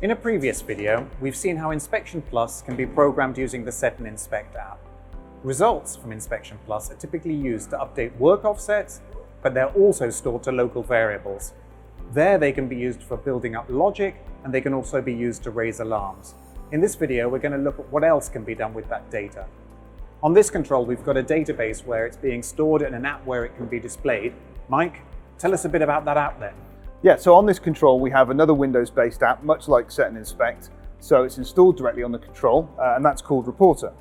In a previous video, we've seen how Inspection Plus can be programmed using the Set and Inspect app. Results from Inspection Plus are typically used to update work offsets, but they're also stored to local variables. There they can be used for building up logic, and they can also be used to raise alarms. In this video, we're going to look at what else can be done with that data. On this control, we've got a database where it's being stored in an app where it can be displayed. Mike, tell us a bit about that app then. Yeah, so on this control, we have another Windows-based app, much like Set and Inspect. So it's installed directly on the control, and that's called Reporter.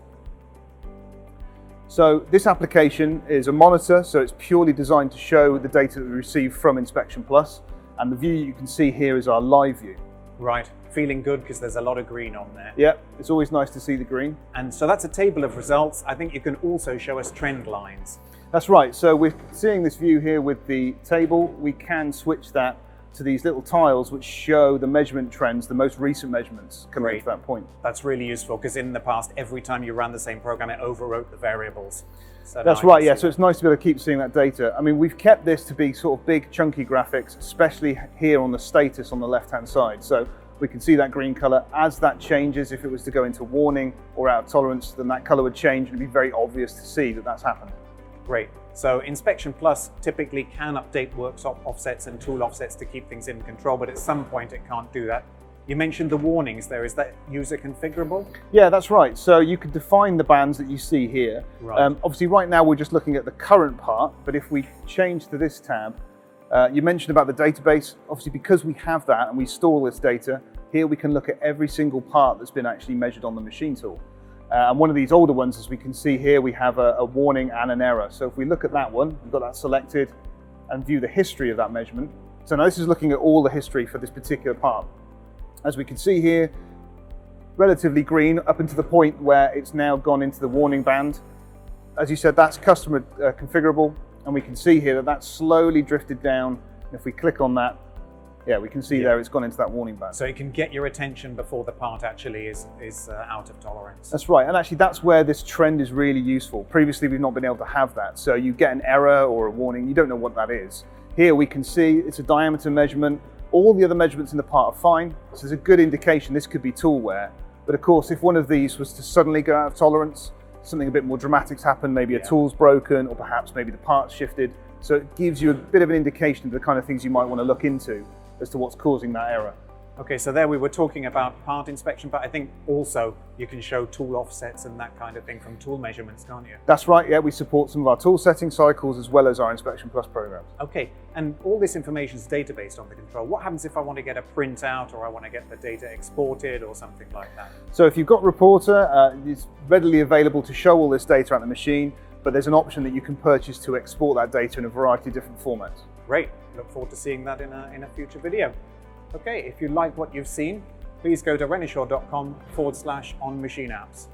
So this application is a monitor, so it's purely designed to show the data that we receive from Inspection Plus. And the view you can see here is our live view. Right, feeling good because there's a lot of green on there. Yeah, it's always nice to see the green. And so that's a table of results. I think you can also show us trend lines. That's right, so we're seeing this view here with the table. We can switch that to these little tiles which show the measurement trends, the most recent measurements coming to that point. That's really useful because in the past, every time you ran the same program, it overwrote the variables. So that's right, yeah, so it's nice to be able to keep seeing that data. I mean, we've kept this to be sort of big, chunky graphics, especially here on the status on the left-hand side. So we can see that green color. As that changes, if it was to go into warning or out of tolerance, then that color would change and it'd be very obvious to see that that's happened. Great. So Inspection Plus typically can update work offsets and tool offsets to keep things in control, but at some point it can't do that. You mentioned the warnings there. Is that user configurable? Yeah, that's right. So you could define the bands that you see here. Right. Obviously, right now we're just looking at the current part, but if we change to this tab, you mentioned about the database. Obviously, because we have that and we store this data, here we can look at every single part that's been actually measured on the machine tool. And one of these older ones, as we can see here, we have a warning and an error. So if we look at that one, we've got that selected and view the history of that measurement. So now this is looking at all the history for this particular part. As we can see here, relatively green up until the point where it's now gone into the warning band. As you said, that's customer configurable. And we can see here that that's slowly drifted down. And if we click on that, yeah, we can see there it's gone into that warning band. So it can get your attention before the part actually is out of tolerance. That's right, and actually that's where this trend is really useful. Previously we've not been able to have that. So you get an error or a warning, you don't know what that is. Here we can see it's a diameter measurement. All the other measurements in the part are fine. So there's a good indication this could be tool wear. But of course, if one of these was to suddenly go out of tolerance, something a bit more dramatic's happened, maybe a tool's broken, or perhaps maybe the part's shifted. So it gives you a bit of an indication of the kind of things you might want to look into as to what's causing that error. Okay, so there we were talking about part inspection, but I think also you can show tool offsets and that kind of thing from tool measurements, can't you? That's right, yeah, we support some of our tool setting cycles as well as our Inspection Plus programs. Okay, and all this information is databased on the control. What happens if I want to get a printout or I want to get the data exported or something like that? So if you've got Reporter, it's readily available to show all this data at the machine, but there's an option that you can purchase to export that data in a variety of different formats. Great, look forward to seeing that in a future video. Okay, if you like what you've seen, please go to renishaw.com/on-machine apps.